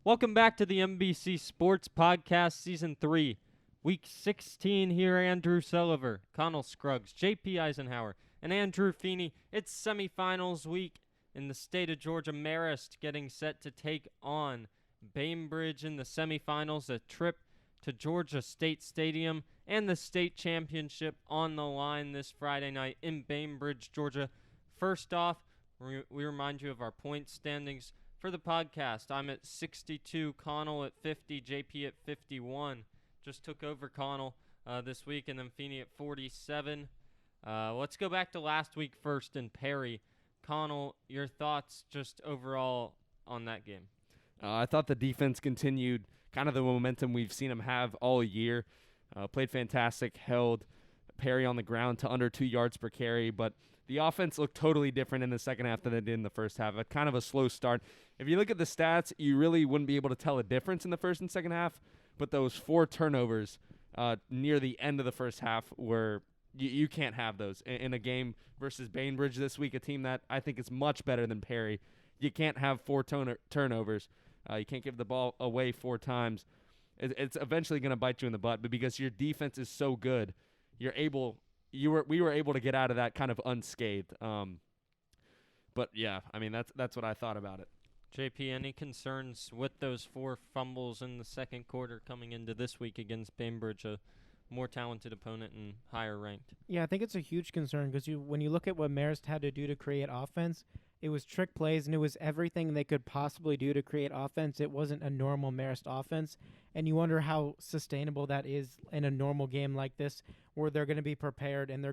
Welcome back to the MBC Sports Podcast Season 3, Week 16 here. Andrew Sullivan, Connell Scruggs, JP Eisenhower, and Andrew Feeney. It's semifinals week in the state of Georgia. Marist getting set to take on Bainbridge in the semifinals. A trip to Georgia State Stadium and the state championship on the line this Friday night in Bainbridge, Georgia. First off, we remind you of our point standings for the podcast. I'm at 62, Connell at 50, JP at 51. Just took over Connell this week, and then Feeney at 47. Let's go back to last week first in Perry. Connell, your thoughts just overall on that game? I thought the defense continued kind of the momentum we've seen them have all year. Played fantastic, held Perry on the ground to under 2 yards per carry, but the offense looked totally different in the second half than it did in the first half. A kind of a slow start. If you look at the stats, you really wouldn't be able to tell a difference in the first and second half, but those 4 turnovers near the end of the first half were you can't have those in a game versus Bainbridge this week, a team that I think is much better than Perry. You can't have 4 turnovers. You can't give the ball away 4 times. It's eventually going to bite you in the butt, but because your defense is so good, we were able to get out of that kind of unscathed. But yeah, I mean that's what I thought about it. JP, any concerns with those 4 fumbles in the second quarter coming into this week against Bainbridge, a more talented opponent and higher ranked? Yeah, I think it's a huge concern because when you look at what Marist had to do to create offense, it was trick plays and it was everything they could possibly do to create offense. It wasn't a normal Marist offense, and you wonder how sustainable that is in a normal game like this, where they're going to be prepared and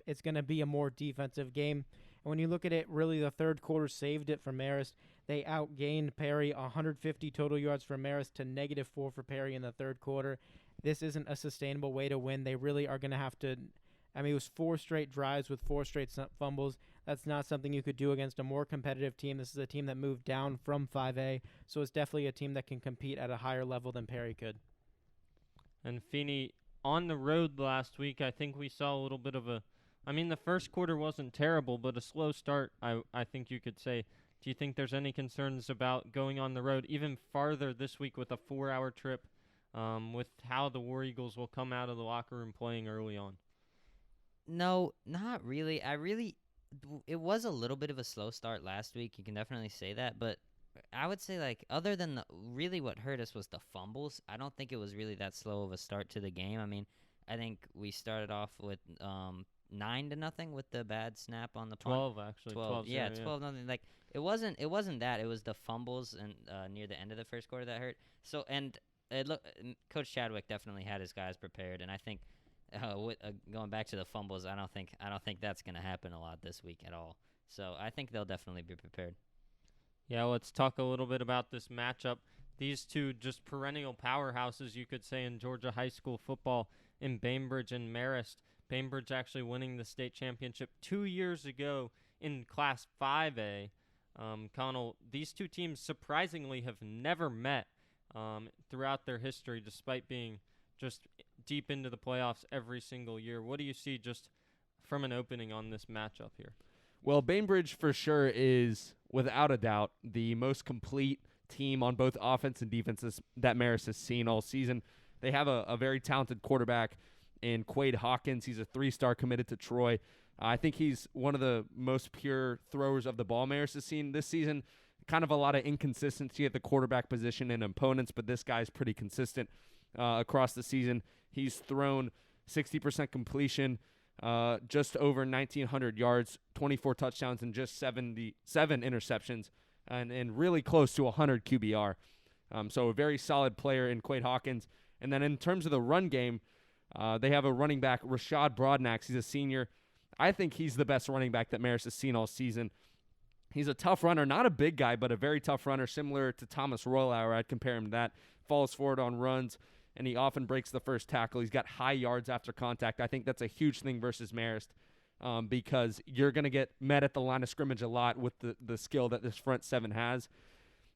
it's going to be a more defensive game. And when you look at it, really the third quarter saved it for Marist. They outgained Perry 150 total yards for Marist to -4 for Perry in the third quarter. This isn't a sustainable way to win. They really are going to have to. I mean, it was 4 straight drives with 4 straight fumbles. That's not something you could do against a more competitive team. This is a team that moved down from 5A, so it's definitely a team that can compete at a higher level than Perry could. And Feeney, on the road last week, I think we saw a little bit of the first quarter wasn't terrible, but a slow start, I think you could say. Do you think there's any concerns about going on the road even farther this week with a 4-hour trip, with how the War Eagles will come out of the locker room playing early on? No, not really. It was a little bit of a slow start last week. You can definitely say that, but I would say, like, other than really what hurt us was the fumbles. I don't think it was really that slow of a start to the game. I mean, I think we started off with 9-0 with the bad snap on the punt. 12 actually. 12. Yeah, 12-0. Like it wasn't that. It was the fumbles and near the end of the first quarter that hurt. So Coach Chadwick definitely had his guys prepared, and I think. Going back to the fumbles, I don't think that's going to happen a lot this week at all. So I think they'll definitely be prepared. Yeah, let's talk a little bit about this matchup. These two just perennial powerhouses, you could say, in Georgia high school football in Bainbridge and Marist. Bainbridge actually winning the state championship 2 years ago in Class 5A. Connell, these two teams surprisingly have never met throughout their history, despite being just deep into the playoffs every single year. What do you see just from an opening on this matchup here? Well, Bainbridge for sure is, without a doubt, the most complete team on both offense and defense that Marist has seen all season. They have a very talented quarterback in Quade Hawkins. He's a 3-star committed to Troy. I think he's one of the most pure throwers of the ball Marist has seen this season. Kind of a lot of inconsistency at the quarterback position and opponents, but this guy's pretty consistent across the season. He's thrown 60% completion, just over 1,900 yards, 24 touchdowns, and just 77 interceptions, and really close to 100 QBR. So a very solid player in Quade Hawkins. And then in terms of the run game, they have a running back, Rashad Broadnax. He's a senior. I think he's the best running back that Marist has seen all season. He's a tough runner, not a big guy, but a very tough runner, similar to Thomas Royalauer. I'd compare him to that. Falls forward on runs, and he often breaks the first tackle. He's got high yards after contact. I think that's a huge thing versus Marist, because you're going to get met at the line of scrimmage a lot with the skill that this front seven has.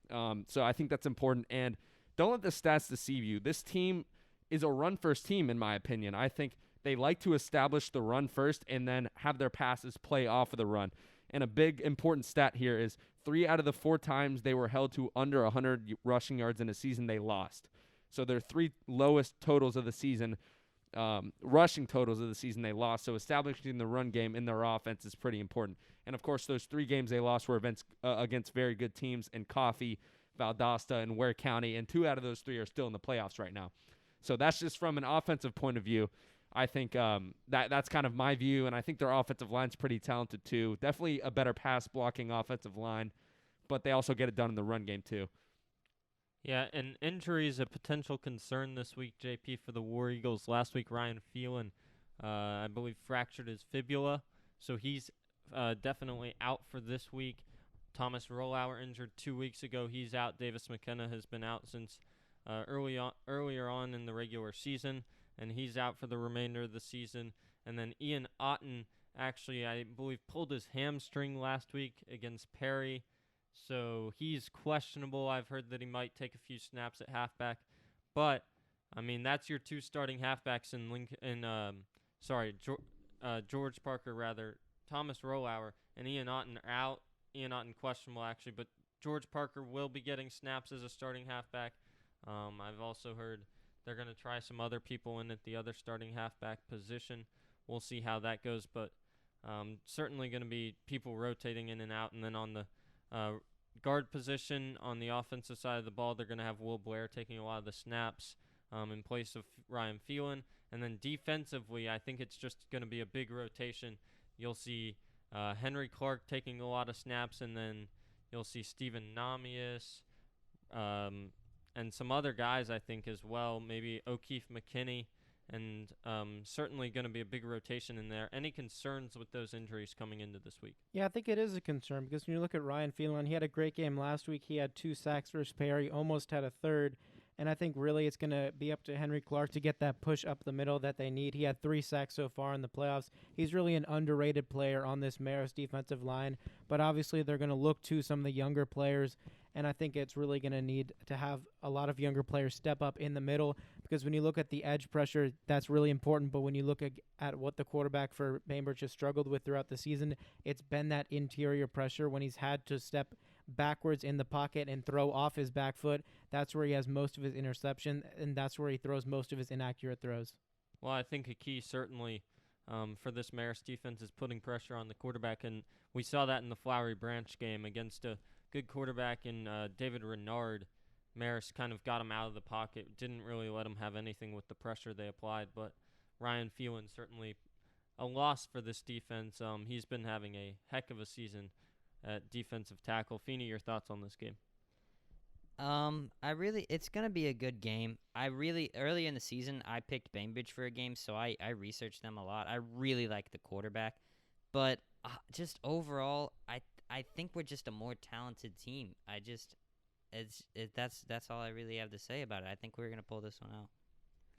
So I think that's important. And don't let the stats deceive you. This team is a run-first team, in my opinion. I think they like to establish the run first and then have their passes play off of the run. And a big important stat here is 3 out of the 4 times they were held to under 100 rushing yards in a season, they lost. So their 3 lowest totals of the season, rushing totals of the season, they lost. So establishing the run game in their offense is pretty important. And, of course, those 3 games they lost were against very good teams in Coffee, Valdosta, and Ware County, and 2 out of those 3 are still in the playoffs right now. So that's just from an offensive point of view. I think that's kind of my view, and I think their offensive line's pretty talented too. Definitely a better pass-blocking offensive line, but they also get it done in the run game too. Yeah, and injury is a potential concern this week, JP, for the War Eagles. Last week, Ryan Phelan, I believe, fractured his fibula, so he's definitely out for this week. Thomas Rollauer injured 2 weeks ago. He's out. Davis McKenna has been out since earlier on in the regular season, and he's out for the remainder of the season. And then Ian Otten, actually, I believe, pulled his hamstring last week against Perry, so he's questionable. I've heard that he might take a few snaps at halfback, but I mean that's your 2 starting halfbacks George Parker rather, Thomas Rollauer and Ian Otten are out. Ian Otten questionable actually, but George Parker will be getting snaps as a starting halfback. I've also heard they're going to try some other people in at the other starting halfback position. We'll see how that goes, but certainly going to be people rotating in and out. And then on the guard position on the offensive side of the ball, they're going to have Will Blair taking a lot of the snaps in place of Ryan Phelan. And then defensively, I think it's just going to be a big rotation. You'll see Henry Clark taking a lot of snaps, and then you'll see Stephen Namias and some other guys, I think, as well. Maybe O'Keefe McKinney, and certainly going to be a big rotation in there. Any concerns with those injuries coming into this week? Yeah, I think it is a concern because when you look at Ryan Phelan, he had a great game last week. He had 2 sacks versus Perry, almost had a third. And I think really it's going to be up to Henry Clark to get that push up the middle that they need. He had 3 sacks so far in the playoffs. He's really an underrated player on this Marist defensive line. But obviously they're going to look to some of the younger players. And I think it's really going to need to have a lot of younger players step up in the middle, because when you look at the edge pressure, that's really important. But when you look at what the quarterback for Bainbridge has struggled with throughout the season, it's been that interior pressure when he's had to step backwards in the pocket and throw off his back foot. That's where he has most of his interception, and that's where he throws most of his inaccurate throws. Well, I think a key certainly for this Marist defense is putting pressure on the quarterback, and we saw that in the Flowery Branch game against a good quarterback in David Renard. Marist kind of got him out of the pocket, didn't really let him have anything with the pressure they applied, but Ryan Phelan certainly a loss for this defense. He's been having a heck of a season at defensive tackle. Feeney, your thoughts on this game? It's gonna be a good game. Early in the season, I picked Bainbridge for a game, so I researched them a lot. I really like the quarterback, but just overall, I think we're just a more talented team. That's all I really have to say about it. I think we're gonna pull this one out.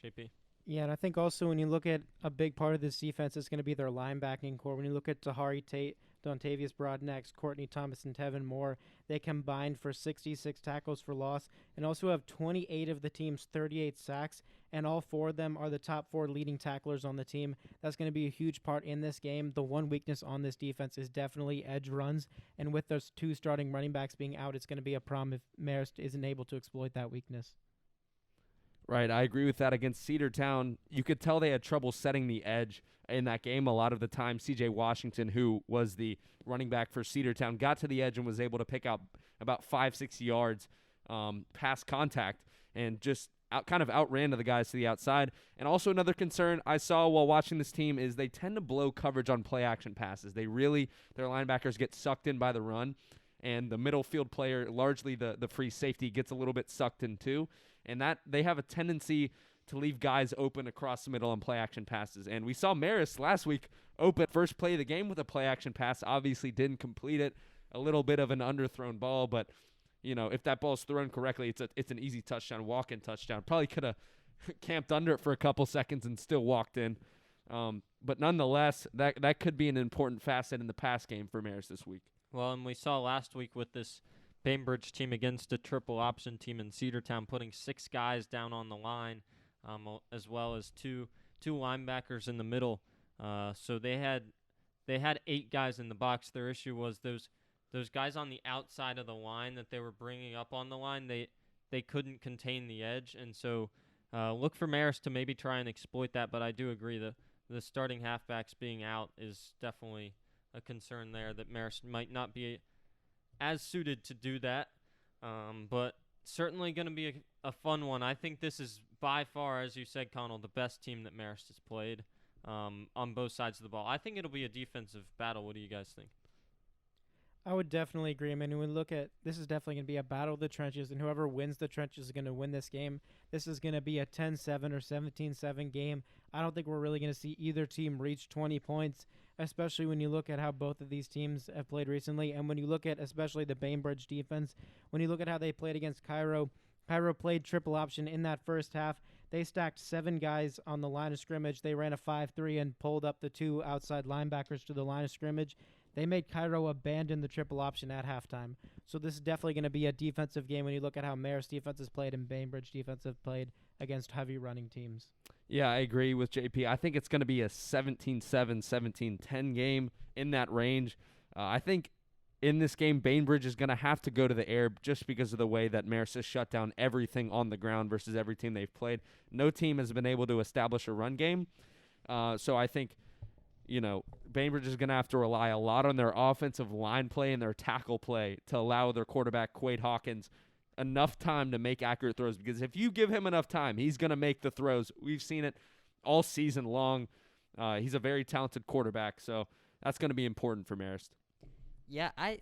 JP? Yeah, and I think also when you look at a big part of this defense is going to be their linebacking core. When you look at Tahari Tate, Dontavius Broadnex, Courtney Thomas, and Tevin Moore, they combined for 66 tackles for loss and also have 28 of the team's 38 sacks, and all 4 of them are the top 4 leading tacklers on the team. That's going to be a huge part in this game. The one weakness on this defense is definitely edge runs, and with those 2 starting running backs being out, it's going to be a problem if Marist isn't able to exploit that weakness. Right, I agree with that. Against Cedartown, you could tell they had trouble setting the edge in that game. A lot of the time, C.J. Washington, who was the running back for Cedartown, got to the edge and was able to pick out about 5-6 yards past contact and just kind of outran to the guys to the outside. And also another concern I saw while watching this team is they tend to blow coverage on play-action passes. Their linebackers get sucked in by the run, and the middle field player, largely the free safety, gets a little bit sucked in too. And that they have a tendency to leave guys open across the middle on play-action passes. And we saw Marist last week open first play of the game with a play-action pass. Obviously didn't complete it. A little bit of an underthrown ball, but if that ball's thrown correctly, it's an easy touchdown, walk-in touchdown. Probably could have camped under it for a couple seconds and still walked in. But nonetheless, that could be an important facet in the pass game for Marist this week. Well, and we saw last week with this Bainbridge team against a triple option team in Cedartown, putting 6 guys down on the line, as well as two linebackers in the middle. So they had they had 8 guys in the box. Their issue was those guys on the outside of the line that they were bringing up on the line. They couldn't contain the edge, and so look for Marist to maybe try and exploit that. But I do agree the starting halfbacks being out is definitely a concern there, that Marist might not be as suited to do that. But certainly going to be a fun one. I think this is by far, as you said, Connell, the best team that Marist has played on both sides of the ball. I think it'll be a defensive battle. What do you guys think? I would definitely agree. I mean, when we look at this, is definitely going to be a battle of the trenches, and whoever wins the trenches is going to win this game. This is going to be a 10-7 or 17-7 game. I don't think we're really going to see either team reach 20 points, especially when you look at how both of these teams have played recently, and when you look at especially the Bainbridge defense. When you look at how they played against Cairo played triple option in that first half. They stacked 7 guys on the line of scrimmage. They ran a 5-3 and pulled up the 2 outside linebackers to the line of scrimmage. They made Cairo abandon the triple option at halftime. So this is definitely going to be a defensive game when you look at how Marist defense has played and Bainbridge defense have played against heavy running teams. Yeah, I agree with JP. I think it's going to be a 17-7, 17-10 game in that range. I think in this game, Bainbridge is going to have to go to the air just because of the way that Marist has shut down everything on the ground versus every team they've played. No team has been able to establish a run game. So I think, Bainbridge is going to have to rely a lot on their offensive line play and their tackle play to allow their quarterback, Quade Hawkins, enough time to make accurate throws. Because if you give him enough time, he's going to make the throws. We've seen it all season long. He's a very talented quarterback, so that's going to be important for Marist. Yeah, I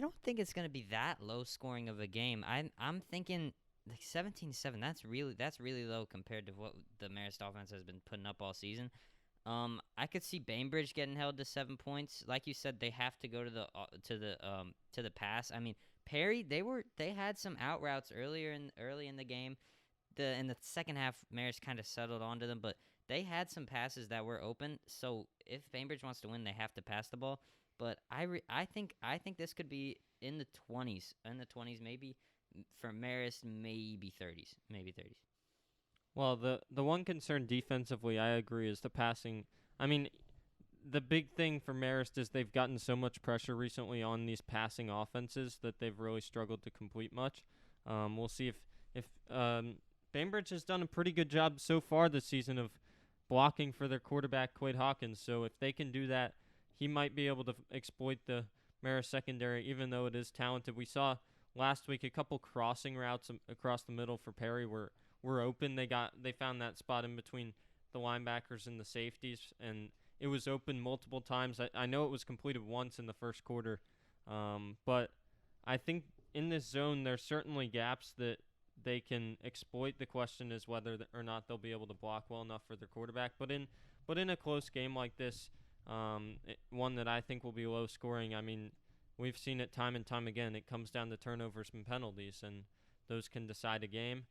don't think it's gonna be that low scoring of a game. I'm thinking like 17-7. That's really low compared to what the Marist offense has been putting up all season. I could see Bainbridge getting held to 7 points. Like you said, they have to go to the pass. I mean, Perry, they had some out routes early in the game. In the second half, Marist kind of settled onto them, but they had some passes that were open. So if Bainbridge wants to win, they have to pass the ball. But I think this could be in the 20s, maybe for Marist, maybe 30s. Well, the one concern defensively, I agree, is the passing. I mean, the big thing for Marist is they've gotten so much pressure recently on these passing offenses that they've really struggled to complete much. We'll see if Bainbridge has done a pretty good job so far this season of blocking for their quarterback, Quade Hawkins. So if they can do that, he might be able to exploit the Marist secondary, even though it is talented. We saw last week a couple crossing routes across the middle for Perry were open. They found that spot in between the linebackers and the safeties, and it was open multiple times. I know it was completed once in the first quarter, but I think in this zone there's certainly gaps that they can exploit. The question is whether or not they'll be able to block well enough for their quarterback. But in a close game like this, one that I think will be low scoring. I mean, we've seen it time and time again. It comes down to turnovers and penalties, and those can decide a game.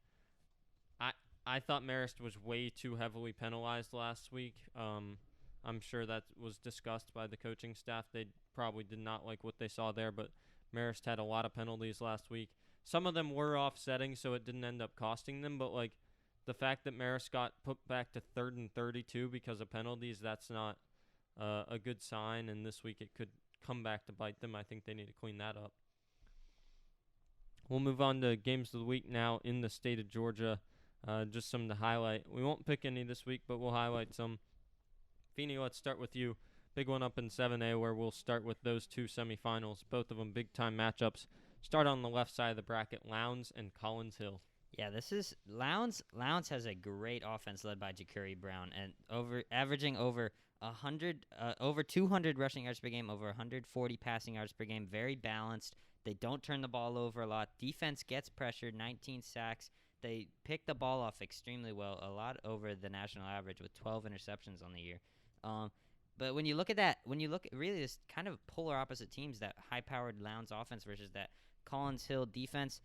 I thought Marist was way too heavily penalized last week. I'm sure that was discussed by the coaching staff. They probably did not like what they saw there, but Marist had a lot of penalties last week. Some of them were offsetting, so it didn't end up costing them, but like the fact that Marist got put back to 3rd and 32 because of penalties, that's not a good sign, and this week it could come back to bite them. I think they need to clean that up. We'll move on to games of the week now in the state of Georgia. Just some to highlight. We won't pick any this week, but we'll highlight some. Feeney, let's start with you. Big one up in 7A where we'll start with those 2 semifinals, both of them big-time matchups. Start on the left side of the bracket, Lowndes and Collins Hill. Yeah, this is Lowndes. Lowndes has a great offense led by Ja'Curry Brown and averaging over 200 rushing yards per game, over 140 passing yards per game. Very balanced. They don't turn the ball over a lot. Defense gets pressured, 19 sacks. They pick the ball off extremely well, a lot over the national average with 12 interceptions on the year. But when you look at really this kind of polar opposite teams, that high-powered Lowndes offense versus that Collins Hill defense.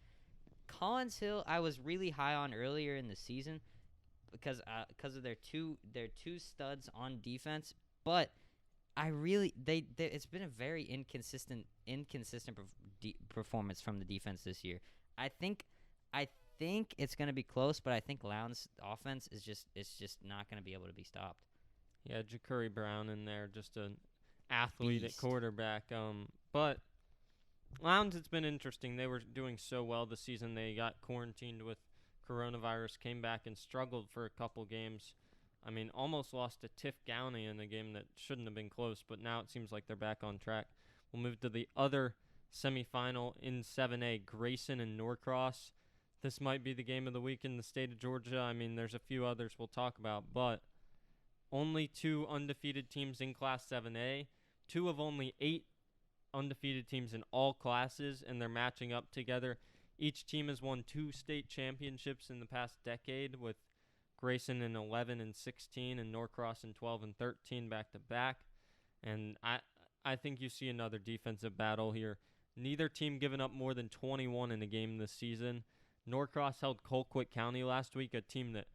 Collins Hill, I was really high on earlier in the season because of their two studs on defense, but it's been a very inconsistent performance from the defense this year. I think it's going to be close, but I think Lowndes' offense is just not going to be able to be stopped. Yeah, Ja'Curry Brown in there, just an athlete beast. at quarterback. But Lowndes, it's been interesting. They were doing so well this season. They got quarantined with coronavirus, came back and struggled for a couple games. I mean, almost lost to Tiff Downey in a game that shouldn't have been close, but now it seems like they're back on track. We'll move to the other semifinal in 7A, Grayson and Norcross. This might be the game of the week in the state of Georgia. I mean, there's a few others we'll talk about, but only 2 undefeated teams in Class 7A, 2 of only 8 undefeated teams in all classes, and they're matching up together. Each team has won 2 state championships in the past decade, with Grayson in 11 and 16 and Norcross in 12 and 13 back to back. And I think you see another defensive battle here. Neither team giving up more than 21 in a game this season. Norcross held Colquitt County last week, a team that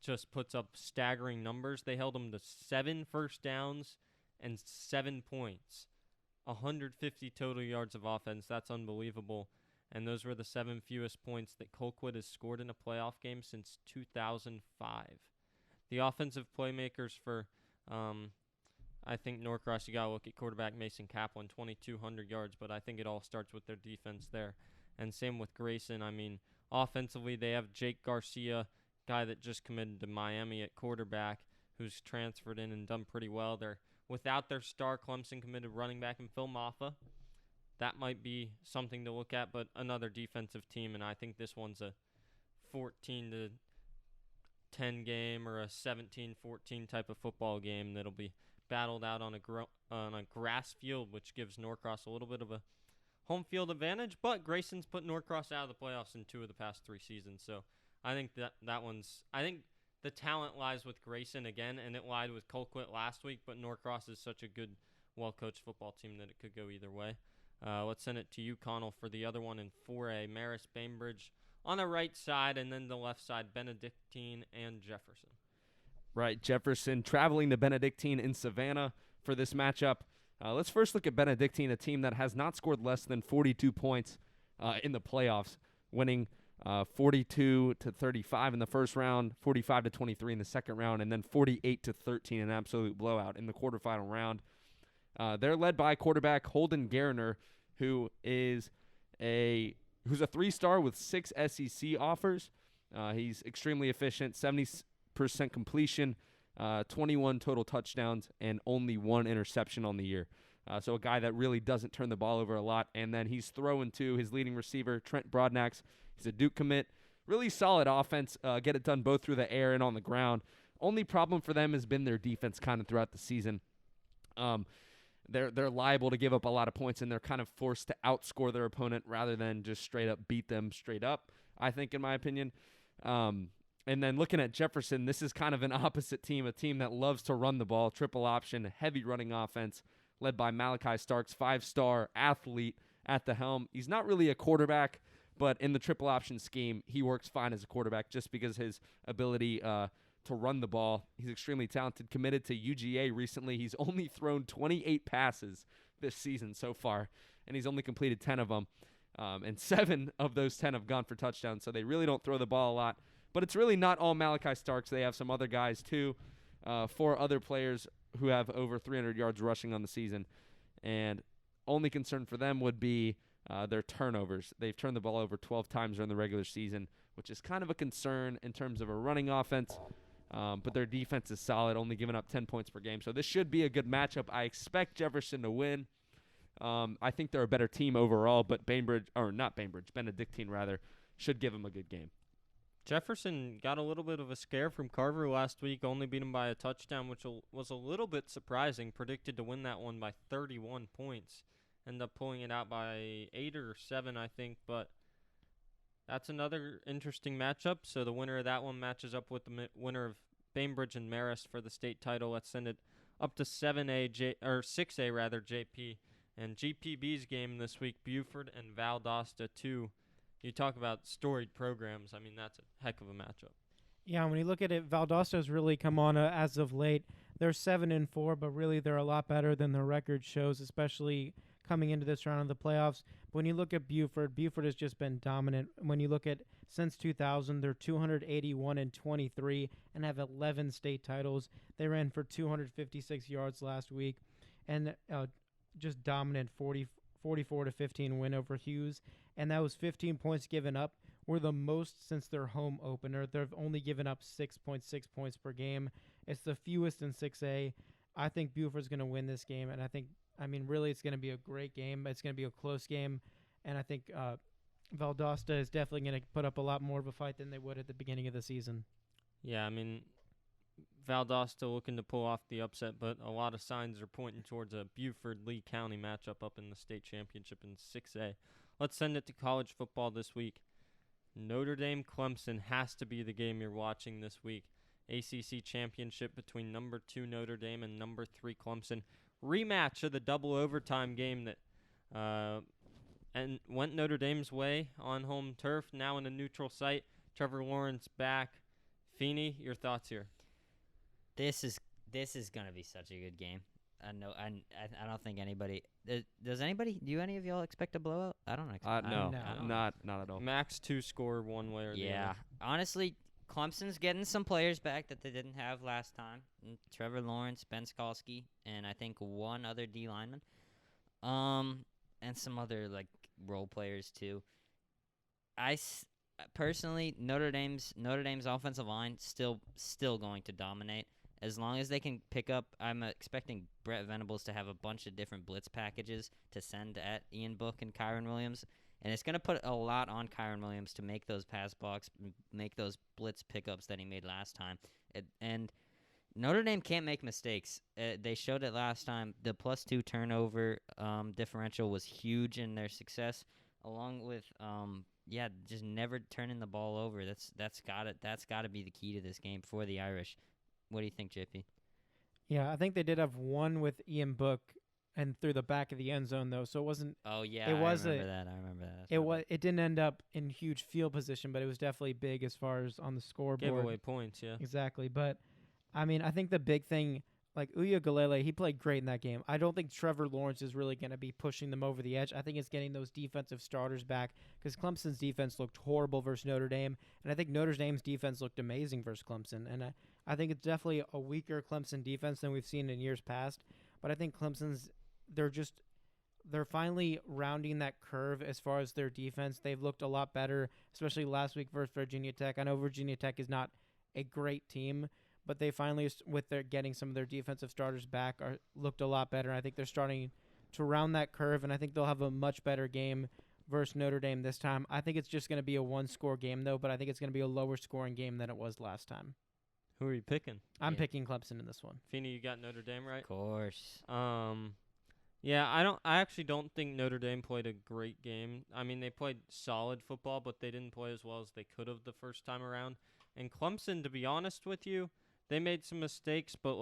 just puts up staggering numbers. They held them to 7 first downs and 7 points. 150 total yards of offense. That's unbelievable. And those were the 7 fewest points that Colquitt has scored in a playoff game since 2005. The offensive playmakers for, I think Norcross, you got to look at quarterback Mason Kaplan, 2,200 yards, but I think it all starts with their defense there. And same with Grayson. I mean, offensively, they have Jake Garcia, guy that just committed to Miami at quarterback, who's transferred in and done pretty well. They're without their star Clemson committed running back in Phil Maffa. That might be something to look at, but another defensive team, and I think this one's a 14-10 game or a 17-14 type of football game that'll be battled out on a grass field, which gives Norcross a little bit of a home field advantage, but Grayson's put Norcross out of the playoffs in 2 of the past 3 seasons, so I think that one's – I think the talent lies with Grayson again, and it lied with Colquitt last week, but Norcross is such a good, well-coached football team that it could go either way. Let's send it to you, Connell, for the other one in 4A, Marist, Bainbridge on the right side, and then the left side, Benedictine and Jefferson. Right, Jefferson traveling to Benedictine in Savannah for this matchup. Let's first look at Benedictine, a team that has not scored less than 42 points in the playoffs, winning 42-35 in the first round, 45-23 in the second round, and then 48-13, an absolute blowout in the quarterfinal round. They're led by quarterback Holden Garner, who's a 3-star with 6 SEC offers. He's extremely efficient, 70% completion, 21 total touchdowns, and only 1 interception on the year. So a guy that really doesn't turn the ball over a lot. And then he's throwing to his leading receiver, Trent Broadnax. He's a Duke commit. Really solid offense. Get it done both through the air and on the ground. Only problem for them has been their defense kind of throughout the season. They're liable to give up a lot of points, and they're kind of forced to outscore their opponent rather than just straight up beat them straight up, I think, in my opinion. And then looking at Jefferson, this is kind of an opposite team, a team that loves to run the ball, triple option, heavy running offense, led by Malachi Starks, 5-star athlete at the helm. He's not really a quarterback, but in the triple option scheme, he works fine as a quarterback just because his ability to run the ball. He's extremely talented, committed to UGA recently. He's only thrown 28 passes this season so far, and he's only completed 10 of them. And 7 of those 10 have gone for touchdowns, so they really don't throw the ball a lot. But it's really not all Malachi Starks. They have some other guys, too, 4 other players who have over 300 yards rushing on the season. And only concern for them would be their turnovers. They've turned the ball over 12 times during the regular season, which is kind of a concern in terms of a running offense. But their defense is solid, only giving up 10 points per game. So this should be a good matchup. I expect Jefferson to win. I think they're a better team overall, but Benedictine rather, should give them a good game. Jefferson got a little bit of a scare from Carver last week, only beat him by a touchdown, which was a little bit surprising. Predicted to win that one by 31 points. Ended up pulling it out by 8 or 7, I think, but that's another interesting matchup. So the winner of that one matches up with the winner of Bainbridge and Marist for the state title. Let's send it up to 6A rather, JP. And GPB's game this week, Buford and Valdosta 2. You talk about storied programs. I mean, that's a heck of a matchup. Yeah, when you look at it, Valdosta's really come on as of late. They're 7-4, but really they're a lot better than their record shows, especially coming into this round of the playoffs. But when you look at Buford has just been dominant. When you look at since 2000, they're 281-23 and have 11 state titles. They ran for 256 yards last week. and just dominant 44-15 win over Hughes, and that was 15 points given up. Were the most since their home opener. They've only given up 6.6 points per game. It's the fewest in 6A. I think Buford's going to win this game, and really, it's going to be a great game. It's going to be a close game, and I think Valdosta is definitely going to put up a lot more of a fight than they would at the beginning of the season. Yeah, Valdosta looking to pull off the upset, but a lot of signs are pointing towards a Buford-Lee County matchup up in the state championship in 6A. Let's send it to college football this week. Notre Dame-Clemson has to be the game you're watching this week. ACC championship between number 2 Notre Dame and number 3 Clemson. Rematch of the double overtime game that and went Notre Dame's way on home turf, now in a neutral site. Trevor Lawrence back. Feeney, your thoughts here? This is gonna be such a good game. I know. I don't think anybody. Do any of y'all expect a blowout? I don't expect. No, No. not at all. Max 2 score one way or the Yeah, other. honestly, Clemson's getting some players back that they didn't have last time. Trevor Lawrence, Ben Skalski, and I think one other D lineman. And some other role players too. Personally, Notre Dame's offensive line still going to dominate. As long as they can pick up, I'm expecting Brett Venables to have a bunch of different blitz packages to send at Ian Book and Kyron Williams. And it's going to put a lot on Kyron Williams to make those pass blocks, make those blitz pickups that he made last time. And Notre Dame can't make mistakes. They showed it last time. The +2 turnover differential was huge in their success, along with just never turning the ball over. That's got to be the key to this game for the Irish. What do you think, JP? Yeah, I think they did have one with Ian Book and through the back of the end zone though, so it wasn't. Oh yeah, I remember that. I remember that. It didn't end up in huge field position, but it was definitely big as far as on the scoreboard. Gave away points, yeah. Exactly, but I think the big thing, Uya Galele, he played great in that game. I don't think Trevor Lawrence is really going to be pushing them over the edge. I think it's getting those defensive starters back because Clemson's defense looked horrible versus Notre Dame, and I think Notre Dame's defense looked amazing versus Clemson. And I think it's definitely a weaker Clemson defense than we've seen in years past. But I think they're finally rounding that curve as far as their defense. They've looked a lot better, especially last week versus Virginia Tech. I know Virginia Tech is not a great team, but they finally, with their getting some of their defensive starters back, looked a lot better. I think they're starting to round that curve, and I think they'll have a much better game versus Notre Dame this time. I think it's just going to be a one-score game, though, but I think it's going to be a lower-scoring game than it was last time. Who are you picking? I'm Yeah. picking Clemson in this one. Feeney, you got Notre Dame, right? Of course. Yeah, I actually don't think Notre Dame played a great game. They played solid football, but they didn't play as well as they could have the first time around. And Clemson, to be honest with you, they made some mistakes, but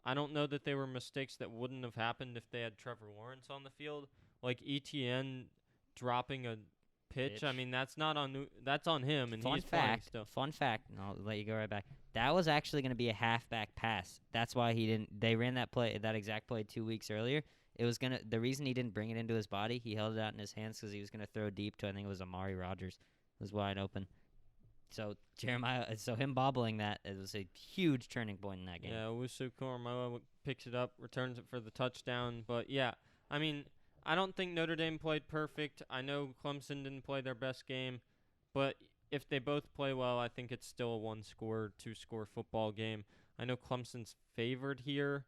I don't know that they were mistakes that wouldn't have happened if they had Trevor Lawrence on the field. Like ETN dropping a pitch. That's not on that's on him, and he's playing still. Fun fact, and I'll let you go right back. That was actually going to be a halfback pass. That's why he didn't. They ran that exact play 2 weeks earlier. The reason he didn't bring it into his body, he held it out in his hands because he was going to throw deep to, I think it was Amari Rogers. It was wide open. So him bobbling that, it was a huge turning point in that game. Yeah, Owusu Koromoa picks it up, returns it for the touchdown. But yeah, I don't think Notre Dame played perfect. I know Clemson didn't play their best game, but if they both play well, I think it's still a 1-score, 2-score football game. I know Clemson's favored here,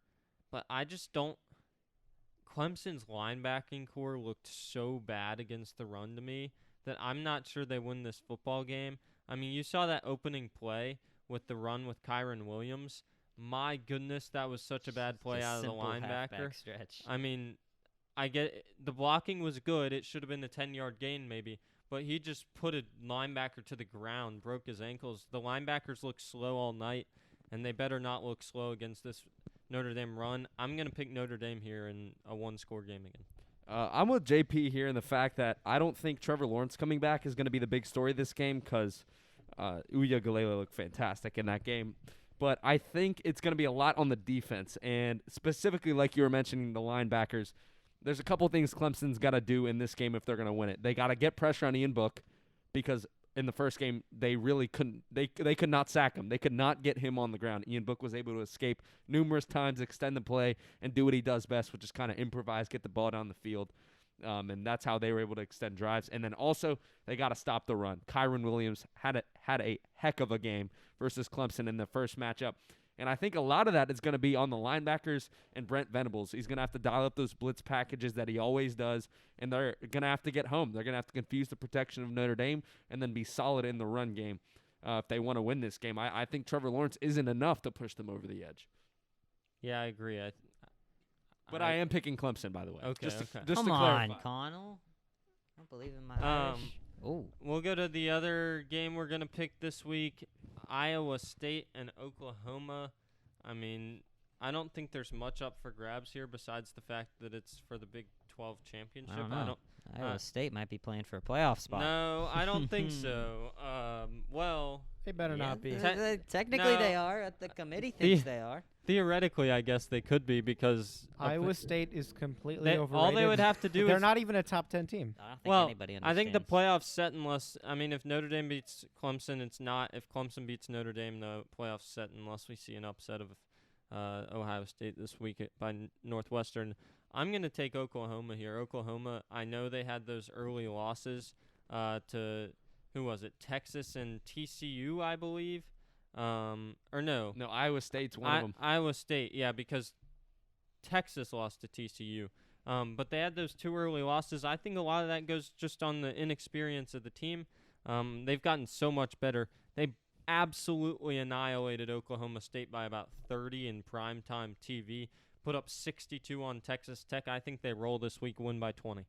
but I just don't. Clemson's linebacking core looked so bad against the run to me that I'm not sure they win this football game. You saw that opening play with the run with Kyron Williams. My goodness, that was such a bad play out of the linebacker. Stretch. I get the blocking was good. It should have been a 10-yard gain maybe, but he just put a linebacker to the ground, broke his ankles. The linebackers look slow all night, and they better not look slow against this Notre Dame run. I'm going to pick Notre Dame here in a 1-score game again. I'm with JP here in the fact that I don't think Trevor Lawrence coming back is going to be the big story of this game because Uya Galele looked fantastic in that game. But I think it's going to be a lot on the defense, and specifically like you were mentioning, the linebackers. There's a couple things Clemson's got to do in this game if they're going to win it. They got to get pressure on Ian Book because in the first game, they really couldn't. They could not sack him. They could not get him on the ground. Ian Book was able to escape numerous times, extend the play, and do what he does best, which is kind of improvise, get the ball down the field. And that's how they were able to extend drives. And then also, they got to stop the run. Kyron Williams had a heck of a game versus Clemson in the first matchup. And I think a lot of that is going to be on the linebackers and Brent Venables. He's going to have to dial up those blitz packages that he always does, and they're going to have to get home. They're going to have to confuse the protection of Notre Dame and then be solid in the run game if they want to win this game. I think Trevor Lawrence isn't enough to push them over the edge. Yeah, I agree. But I am picking Clemson, by the way. Okay, Just okay. to Come clarify. on, Connell. I don't believe in my Irish. Oh, We'll go to the other game we're going to pick this week, Iowa State and Oklahoma. I mean, I don't think there's much up for grabs here besides the fact that it's for the Big 12 championship. I don't know. uh, Iowa State might be playing for a playoff spot. No, I don't think so. Well, They better Yeah, not be. technically, No. they are. The committee thinks they are. theoretically, I guess they could be because of Iowa the- State is completely overrated. all they would have to do They're is not even a top 10 team. I don't think well, anybody I think the understands. playoffs set unless if Notre Dame beats Clemson, it's not. If Clemson beats Notre Dame, the playoffs set unless we see an upset of Ohio State this week by Northwestern. I'm going to take Oklahoma here. Oklahoma, I know they had those early losses to who was it? Texas and TCU, I believe. Or no. No, Iowa State's one of them. Iowa State, yeah, because Texas lost to TCU. But they had those two early losses. I think a lot of that goes just on the inexperience of the team. They've gotten so much better. They absolutely annihilated Oklahoma State by about 30 in primetime TV. Put up 62 on Texas Tech. I think they roll this week, win by 20.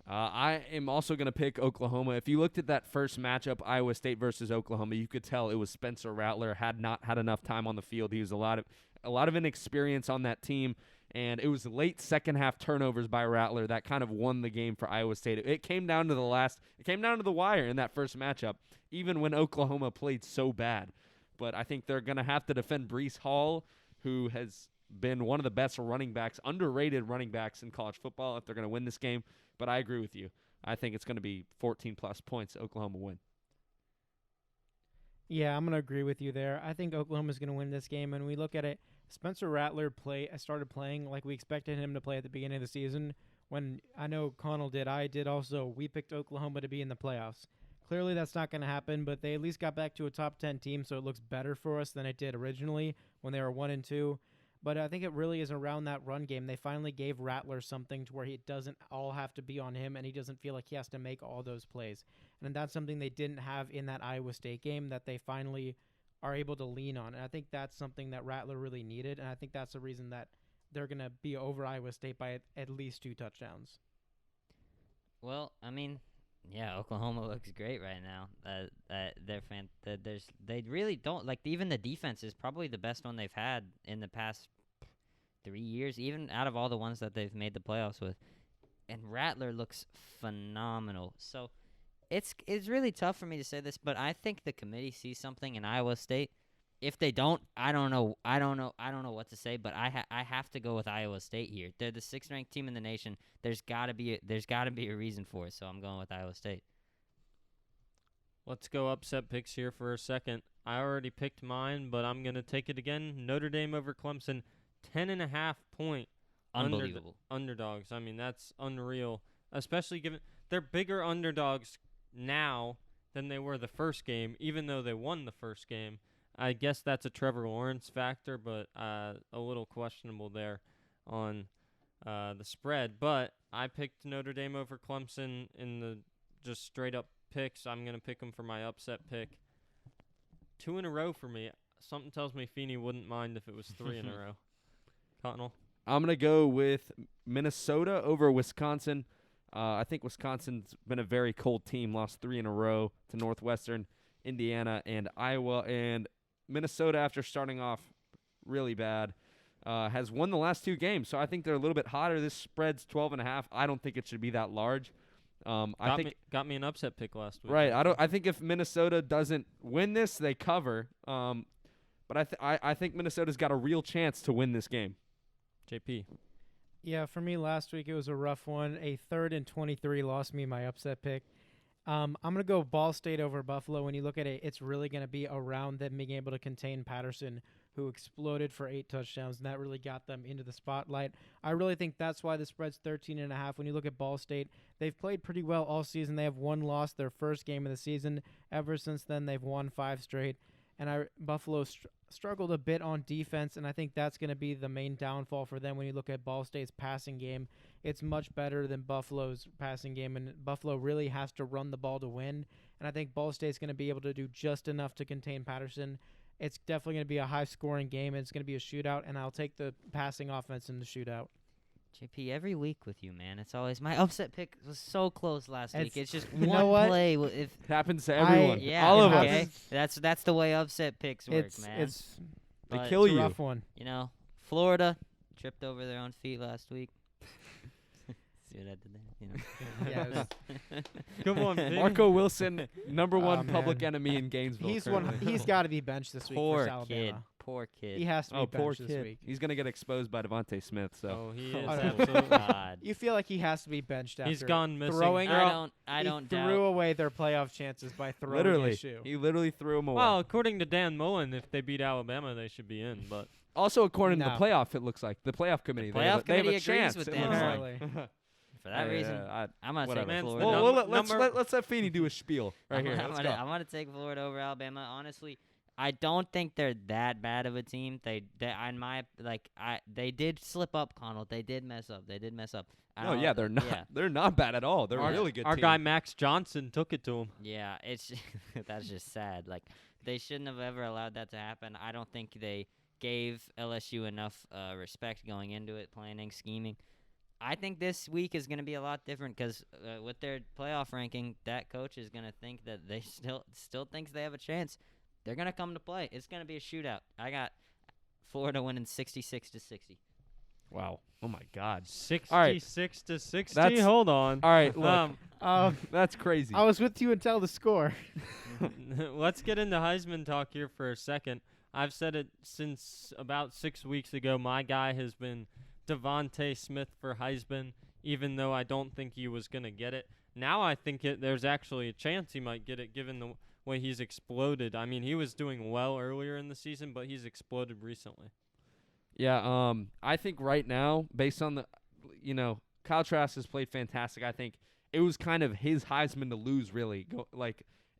I am also going to pick Oklahoma. If you looked at that first matchup, Iowa State versus Oklahoma, you could tell it was Spencer Rattler had not had enough time on the field. He was a lot of inexperience on that team, and it was late second half turnovers by Rattler that kind of won the game for Iowa State. It came down to the wire in that first matchup, even when Oklahoma played so bad. But I think they're going to have to defend Breece Hall, who has been one of the best running backs, underrated running backs in college football if they're going to win this game. But I agree with you. I think it's going to be 14-plus points. Oklahoma win. Yeah, I'm going to agree with you there. I think Oklahoma's going to win this game. And we look at it, Spencer Rattler started playing like we expected him to play at the beginning of the season. When I know Connell did, I did also. We picked Oklahoma to be in the playoffs. Clearly that's not going to happen, but they at least got back to a top 10 team, so it looks better for us than it did originally when they were 1-2. But I think it really is around that run game. They finally gave Rattler something to where he doesn't all have to be on him, and he doesn't feel like he has to make all those plays. And that's something they didn't have in that Iowa State game that they finally are able to lean on. And I think that's something that Rattler really needed, and I think that's the reason that they're going to be over Iowa State by at least 2 touchdowns. Well, I mean, yeah, Oklahoma looks great right now. They really don't even the defense is probably the best one they've had in the past 3 years, even out of all the ones that they've made the playoffs with. And Rattler looks phenomenal. So it's really tough for me to say this, but I think the committee sees something in Iowa State. If they don't, I don't know what to say, but I have to go with Iowa State here. They're the 6th ranked team in the nation. There's got to be a reason for it, so I'm going with Iowa State. Let's go upset picks here for a second. I already picked mine, but I'm going to take it again. Notre Dame over Clemson, 10.5 point Unbelievable. underdogs. I mean, that's unreal, especially given they're bigger underdogs now than they were the first game, even though they won the first game. I guess that's a Trevor Lawrence factor, but a little questionable there on the spread. But I picked Notre Dame over Clemson in the just straight-up picks. I'm going to pick them for my upset pick. 2 in a row for me. Something tells me Feeney wouldn't mind if it was 3 in a row. Connell? I'm going to go with Minnesota over Wisconsin. I think Wisconsin's been a very cold team, lost 3 in a row to Northwestern, Indiana, and Iowa. And Minnesota, after starting off really bad, has won the last 2 games. So I think they're a little bit hotter. This spread's 12.5. I don't think it should be that large. Got me an upset pick last week. Right. I think if Minnesota doesn't win this, they cover. But I think Minnesota's got a real chance to win this game. JP. Yeah, for me last week it was a rough one. A 3rd and 23 lost me my upset pick. I'm going to go Ball State over Buffalo. When you look at it, it's really going to be around them being able to contain Patterson, who exploded for 8 touchdowns, and that really got them into the spotlight. I really think that's why the spread's 13.5. When you look at Ball State, they've played pretty well all season. They have one loss, their first game of the season. Ever since then, they've won 5 straight. And Buffalo struggled a bit on defense, and I think that's going to be the main downfall for them. When you look at Ball State's passing game, it's much better than Buffalo's passing game, and Buffalo really has to run the ball to win. And I think Ball State's going to be able to do just enough to contain Patterson. It's definitely going to be a high-scoring game, and it's going to be a shootout, and I'll take the passing offense in the shootout. JP, every week with you, man. It's always my upset pick was so close last week. It's just you one know what? play. If It happens to everyone. yeah, All of okay. us. That's the way upset picks work, It's man. They But kill it's a you. rough one. You know, Florida tripped over their own feet last week. See what I did there? You know. Yeah, it was- Come on, Vinny. Marco Wilson, number Oh, one public man. enemy in Gainesville. he's currently. got to be benched this week Poor for Alabama. Poor kid. He has to be Oh, benched poor this kid. week. He's gonna get exposed by Devontae Smith. So Oh, he is Oh, absolutely. God. You feel like he has to be benched after He's gone missing. throwing I he don't threw doubt. away their playoff chances by throwing literally, his shoe. he literally threw him away. Well, according to Dan Mullen, if they beat Alabama, they should be in. But also, according to No. the playoff, it looks like the playoff committee. The they have playoff a, they have a committee agrees chance. with it Dan looks Mullen. like. For that reason, I'm gonna whatever. take Man, Florida. Well, let's Number- let's let Feeney do a spiel right here. Let's go. I'm gonna take Florida over Alabama. Honestly, I don't think they're that bad of a team. They they did slip up, Connell. They did mess up. Oh yeah, they're not. Yeah, They're not bad at all. They're our, a really good. our team. guy Max Johnson took it to him. yeah. It's that's just sad. Like they shouldn't have ever allowed that to happen. I don't think they gave LSU enough respect going into it, planning, scheming. I think this week is going to be a lot different because with their playoff ranking, that coach is going to think that they still thinks they have a chance. They're going to come to play. It's going to be a shootout. I got Florida winning 66-60. Wow. Oh my God. 66 to 60. That's- Hold on. All right. Look, Um, that's crazy. I was with you until the score. Let's get into Heisman talk here for a second. I've said it since about 6 weeks ago. My guy has been Devontae Smith for Heisman, even though I don't think he was going to get it. Now I think there's actually a chance he might get it given the way he's exploded. I mean, he was doing well earlier in the season, but he's exploded recently. Yeah. I think right now, based on Kyle Trask has played fantastic. I think it was kind of his Heisman to lose, really.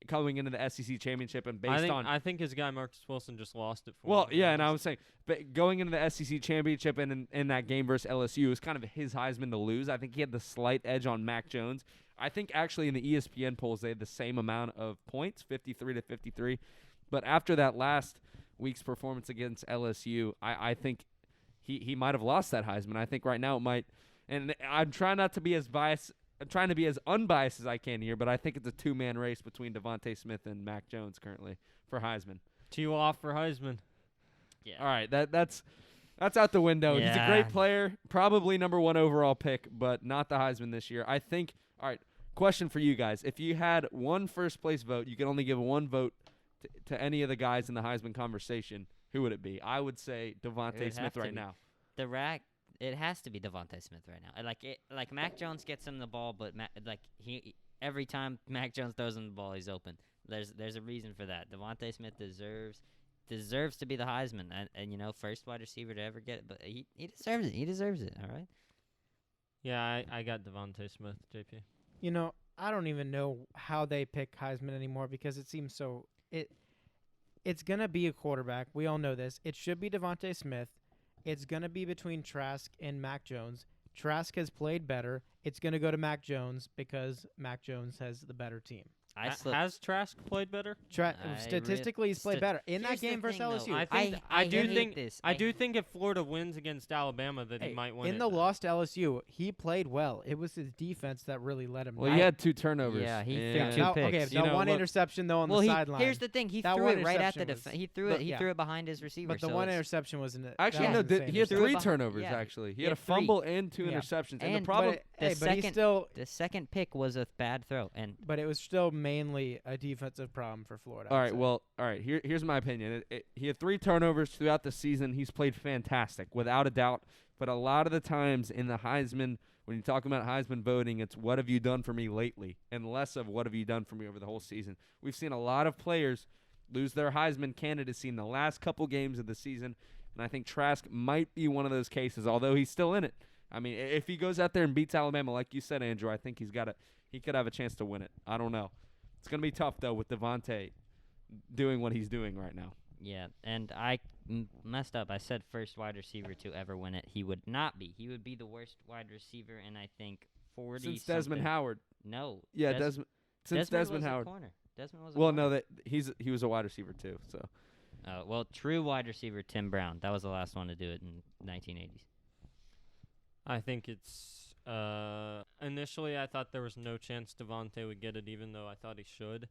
Coming into the SEC championship and based on I think his guy Marcus Wilson just lost it for well, him. yeah, and I was saying, but going into the SEC championship and in that game versus LSU, it was kind of his Heisman to lose. I think he had the slight edge on Mac Jones. I think actually in the ESPN polls they had the same amount of points, 53-53. But after that last week's performance against LSU, I think he might have lost that Heisman. I think right now it might, and I'm trying not to be as biased. I'm trying to be as unbiased as I can here, but I think it's a two-man race between Devontae Smith and Mac Jones currently for Heisman. Tee off for Heisman. Yeah. All right, that's out the window. He's a Yeah. great player, probably number 1 overall pick, but not the Heisman this year. I think. All right, question for you guys: if you had one first place vote, you could only give one vote to any of the guys in the Heisman conversation. Who would it be? I would say Devontae would Smith have to right be. now. It has to be Devontae Smith right now. Like Mac Jones gets him the ball, but he every time Mac Jones throws him the ball, he's open. There's a reason for that. Devontae Smith deserves to be the Heisman, and first wide receiver to ever get it. But he deserves it. He deserves it. All right. Yeah, I got Devontae Smith, JP. You know, I don't even know how they pick Heisman anymore because it seems so it's going to be a quarterback. We all know this. It should be Devontae Smith. It's going to be between Trask and Mac Jones. Trask has played better. It's going to go to Mac Jones because Mac Jones has the better team. Has Trask played better? Statistically, he's played better in that Here's the game versus thing, though. LSU. I do hate think this. I do think if Florida wins against Alabama, that he Hey, might win in it. the loss to LSU, he played well. It was his defense that really let him Well, down. he had 2 turnovers. Yeah, he and threw two Okay, picks. You that know, one look- interception though on Well, the sideline. here's the thing. He That threw one it right at the interception He threw but it. He yeah. threw it behind his receiver. But the so one it's- interception was in it. Actually, that no. was insane. He had Threw it 3 behi- turnovers. yeah. Actually, he He had a had 3. fumble and 2 Yeah. interceptions. And the And- problem, but the he still. the second pick was a bad throw, and But it was still mainly a defensive problem for Florida. all I'd right, say. well, all right. Here's my opinion. He had 3 turnovers throughout the season. He's played fantastic, without a doubt. But a lot of the times in the Heisman when you're talking about Heisman voting, it's what have you done for me lately, and less of what have you done for me over the whole season. We've seen a lot of players lose their Heisman candidacy in the last couple games of the season, and I think Trask might be one of those cases, although he's still in it. I mean, if he goes out there and beats Alabama, like you said, Andrew, I think he could have a chance to win it. I don't know. It's going to be tough, though, with Devontae doing what he's doing right now. Yeah, and I messed up. I said first wide receiver to ever win it. He would not be. He would be the worst wide receiver in, I think, 40 Since Desmond Howard. No. Yeah, Desmond was Howard. A corner. Desmond was a Well, corner. no, he was a wide receiver too. So. Well, true wide receiver Tim Brown. That was the last one to do it in 1980s. I think it's initially I thought there was no chance Devontae would get it, even though I thought he should.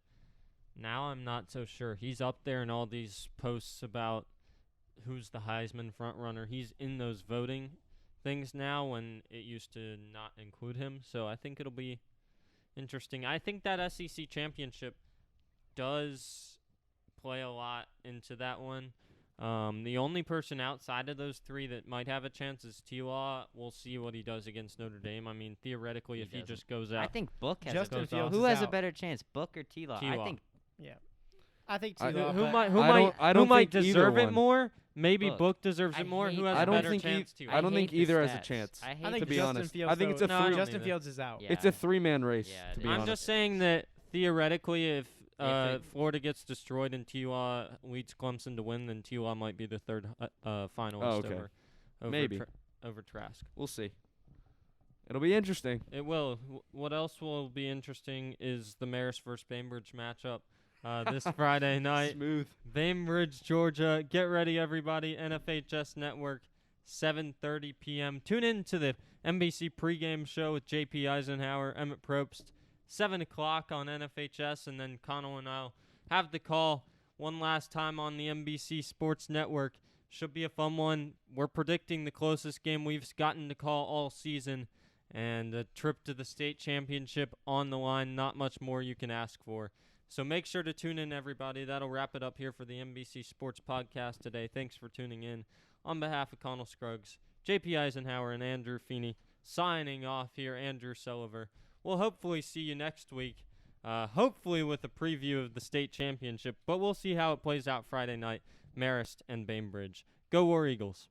Now I'm not so sure. He's up there in all these posts about who's the Heisman front runner. He's in those voting things now when it used to not include him. So I think it'll be interesting. I think that SEC championship does play a lot into that one. The only person outside of those three that might have a chance is T-Law. We'll see what he does against Notre Dame. I mean, theoretically, if he just goes out. I think Book has Justin a Fields Who is has a out. better chance, Book or T-Law? I think I think I- T-Law, who but might I don't might think either deserve it one. more? Maybe Book. Book deserves I it more. hate Who has that. a I don't better think chance to? I don't think hate the either has a stats. chance. I hate I think to be Justin honest. Fields, I think though, it's a No, I don't Justin either. Fields is out. Yeah. It's a three-man race, Yeah, to it be is. I'm honest. just saying that theoretically, if it- Florida gets destroyed and T-Law leads Clemson to win, then T-Law might be the third finalist okay. over Maybe. over Trask. We'll see. It'll be interesting. It will. What else will be interesting is the Marist versus Bainbridge matchup this Friday night. Smooth. Bainbridge, Georgia. Get ready, everybody. NFHS Network, 7:30 p.m. Tune in to the MBC pregame show with JP Eisenhower, Emmett Probst, 7 o'clock on NFHS, and then Connell and I'll have the call one last time on the MBC Sports Network. Should be a fun one. We're predicting the closest game we've gotten to call all season, and a trip to the state championship on the line. Not much more you can ask for. So make sure to tune in, everybody. That'll wrap it up here for the MBC Sports Podcast today. Thanks for tuning in. On behalf of Connell Scruggs, JP Eisenhower, and Andrew Feeney, signing off here, Andrew Sullivan. We'll hopefully see you next week, hopefully with a preview of the state championship, but we'll see how it plays out Friday night, Marist and Bainbridge. Go War Eagles.